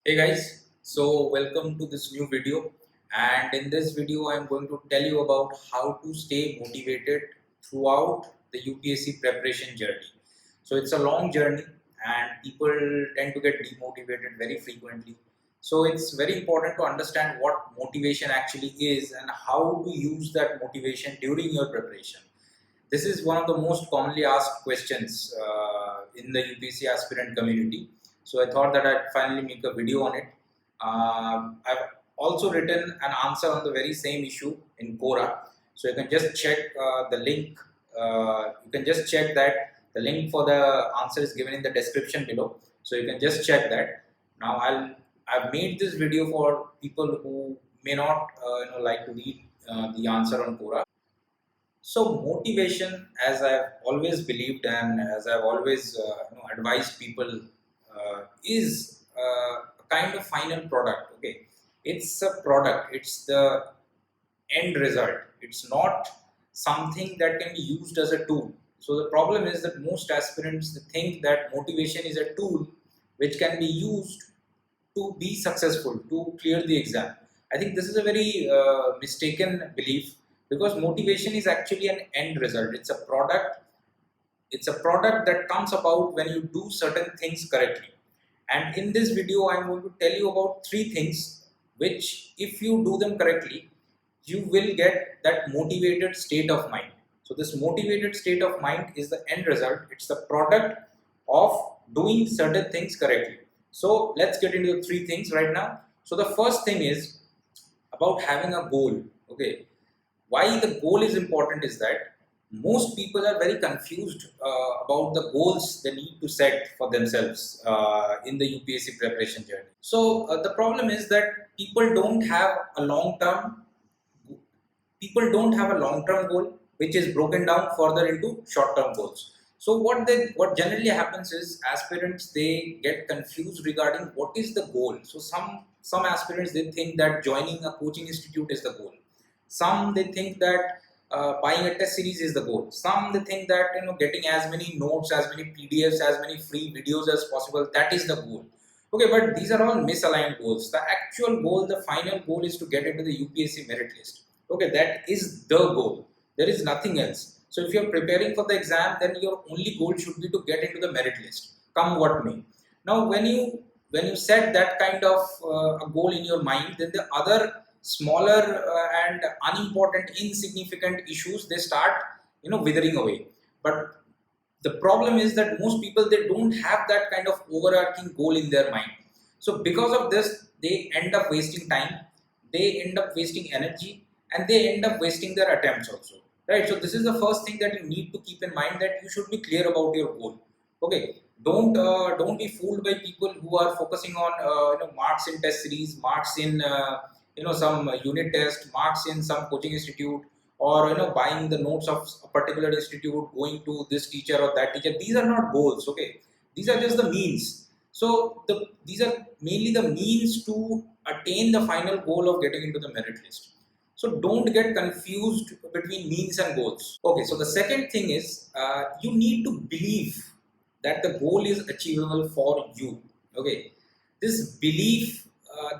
Hey guys, so welcome to this new video, and in this video I am going to tell you about how to stay motivated throughout the UPSC preparation journey. So it's a long journey and people tend to get demotivated very frequently. So it's very important to understand what motivation actually is and how to use that motivation during your preparation. This is one of the most commonly asked questions in the UPSC aspirant community. So I thought that I'd finally make a video on it. I've also written an answer on the very same issue in Quora. So you can just check the link. You can just check that the link for the answer is given in the description below. So you can just check that. Now I've made this video for people who may not like to read the answer on Quora. So motivation, as I've always believed and as I've always advised people, is a kind of final product. Okay, it's a product. It's the end result. It's not something that can be used as a tool. So the problem is that most aspirants think that motivation is a tool which can be used to be successful, to clear the exam. I think this is a very mistaken belief because motivation is actually an end result. It's a product. It's a product that comes about when you do certain things correctly. And in this video, I'm going to tell you about three things which, if you do them correctly, you will get that motivated state of mind. So this motivated state of mind is the end result. It's the product of doing certain things correctly. So let's get into the three things right now. So the first thing is about having a goal. Okay, why the goal is important is that most people are very confused about the goals they need to set for themselves in the UPSC preparation journey. So the problem is that people don't have a long-term goal which is broken down further into short-term goals. So what generally happens is aspirants they get confused regarding what is the goal. So some aspirants they think that joining a coaching institute is the goal. Some they think that buying a test series is the goal. Some they think that getting as many notes, as many PDFs, as many free videos as possible, that is the goal. Okay, but these are all misaligned goals. The actual goal, the final goal, is to get into the UPSC merit list. Okay, that is the goal. There is nothing else. So if you're preparing for the exam, then your only goal should be to get into the merit list, come what may. Now when you set that kind of a goal in your mind, then the other smaller and unimportant, insignificant issues, they start withering away. But the problem is that most people, they don't have that kind of overarching goal in their mind. So because of this, they end up wasting time, they end up wasting energy, and they end up wasting their attempts also, right? So this is the first thing that you need to keep in mind, that you should be clear about your goal. Okay, don't be fooled by people who are focusing on marks in test series, marks in some unit test, marks in some coaching institute, or buying the notes of a particular institute, going to this teacher or that teacher. These are not goals. Okay, these are just the means. So these are mainly the means to attain the final goal of getting into the merit list. So don't get confused between means and goals. Okay, so the second thing is you need to believe that the goal is achievable for you. Okay, this belief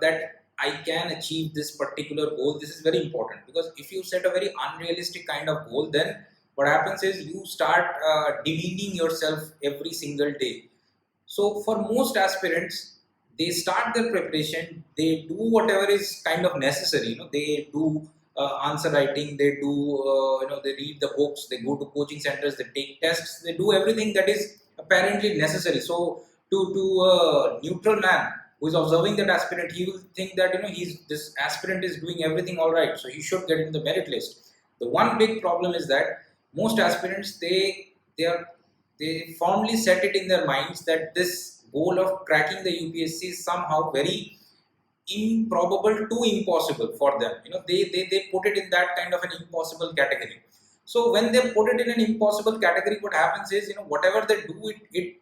that I can achieve this particular goal, this is very important, because if you set a very unrealistic kind of goal, then what happens is you start demeaning yourself every single day. So for most aspirants, they start their preparation, they do whatever is kind of necessary. They do answer writing, they do they read the books, they go to coaching centers, they take tests, they do everything that is apparently necessary. So to a neutral man who is observing that aspirant, he will think that this aspirant is doing everything all right, so he should get into the merit list. The one big problem is that most aspirants, they firmly set it in their minds that this goal of cracking the UPSC is somehow very improbable to impossible for them. They put it in that kind of an impossible category. So when they put it in an impossible category, what happens is, whatever they do, it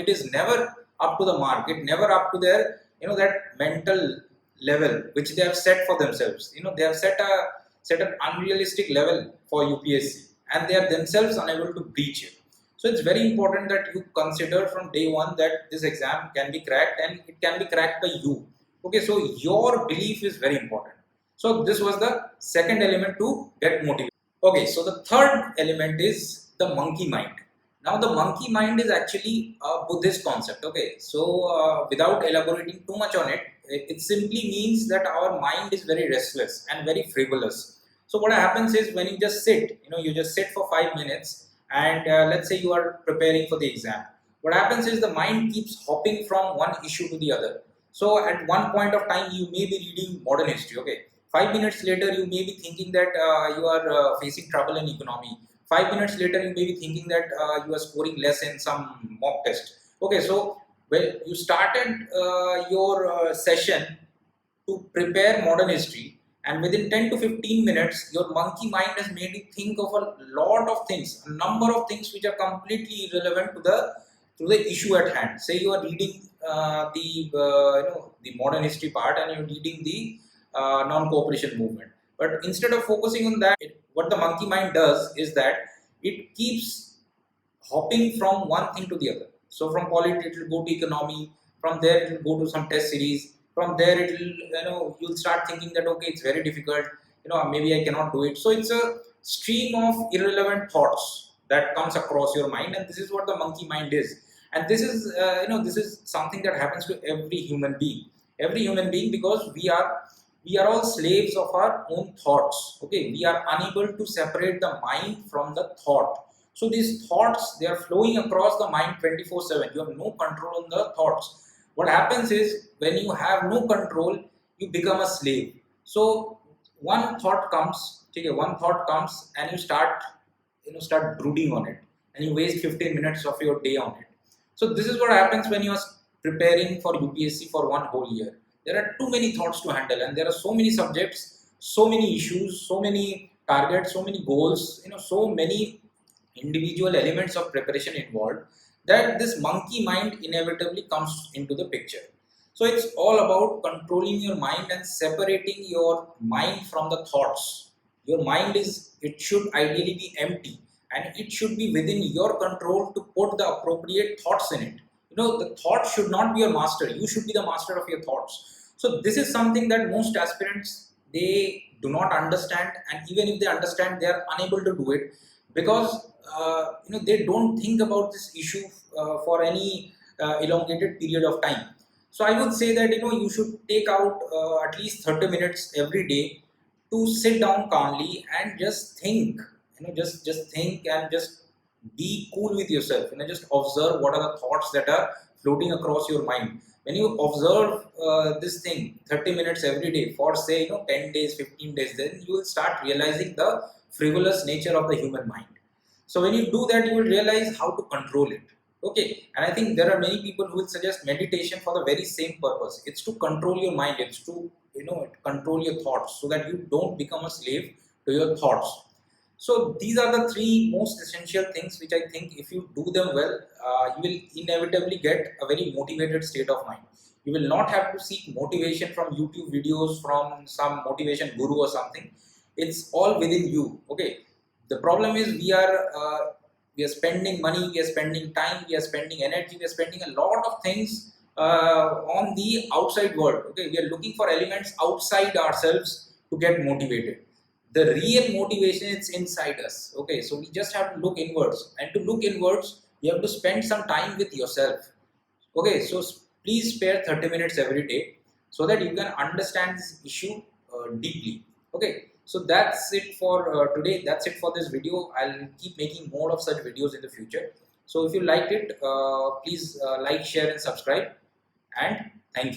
is never up to the mark. It never up to their that mental level which they have set for themselves. They have set an unrealistic level for UPSC, and they are themselves unable to reach it. So it's very important that you consider from day one that this exam can be cracked, and it can be cracked by you. Okay, so your belief is very important. So this was the second element to get motivated. Okay, so the third element is the monkey mind. Now the monkey mind is actually a Buddhist concept. Okay, so without elaborating too much on it, it simply means that our mind is very restless and very frivolous. So what happens is when you just sit, you just sit for 5 minutes, and let's say you are preparing for the exam. What happens is the mind keeps hopping from one issue to the other. So at one point of time, you may be reading modern history. Okay, 5 minutes later, you may be thinking that you are facing trouble in economy. 5 minutes later, you may be thinking that you are scoring less in some mock test. Okay, so when you started your session to prepare modern history, and within 10 to 15 minutes, your monkey mind has made you think of a lot of things, a number of things which are completely irrelevant to the issue at hand. Say you are reading the modern history part, and you're reading the non-cooperation movement. But instead of focusing on that, what the monkey mind does is that it keeps hopping from one thing to the other. So from politics, it will go to economy. From there, it will go to some test series. From there, it will, you'll start thinking that okay, it's very difficult. Maybe I cannot do it. So it's a stream of irrelevant thoughts that comes across your mind, and this is what the monkey mind is. And this is something that happens to every human being. Every human being, because we are all slaves of our own thoughts. Okay, we are unable to separate the mind from the thought. So these thoughts, they are flowing across the mind 24/7. You have no control on the thoughts. What happens is when you have no control, you become a slave. So one thought comes, okay, one thought comes, and you start brooding on it, and you waste 15 minutes of your day on it. So this is what happens when you are preparing for UPSC for one whole year. There are too many thoughts to handle, and there are so many subjects, so many issues, so many targets, so many goals, so many individual elements of preparation involved, that this monkey mind inevitably comes into the picture. So it's all about controlling your mind and separating your mind from the thoughts. Your mind it should ideally be empty, and it should be within your control to put the appropriate thoughts in it. The thought should not be your master. You should be the master of your thoughts. So this is something that most aspirants, they do not understand, and even if they understand, they are unable to do it, because they don't think about this issue for any elongated period of time. So I would say that you should take out at least 30 minutes every day to sit down calmly and just think. Just think and just be cool with yourself. Just observe what are the thoughts that are floating across your mind. When you observe this thing 30 minutes every day for say 10 days, 15 days, then you will start realizing the frivolous nature of the human mind. So when you do that, you will realize how to control it. Okay, and I think there are many people who will suggest meditation for the very same purpose. It's to control your mind. It's to control your thoughts so that you don't become a slave to your thoughts. So these are the three most essential things which I think if you do them well, you will inevitably get a very motivated state of mind. You will not have to seek motivation from YouTube videos, from some motivation guru or something. It's all within you. Okay. The problem is we are spending money, we are spending time, we are spending energy, we are spending a lot of things on the outside world. Okay, we are looking for elements outside ourselves to get motivated. The real motivation is inside us. Okay, so we just have to look inwards, and to look inwards, you have to spend some time with yourself. Okay, so please spare 30 minutes every day so that you can understand this issue deeply. Okay. So that's it for today. That's it for this video. I'll keep making more of such videos in the future. So if you liked it, please like, share and subscribe, and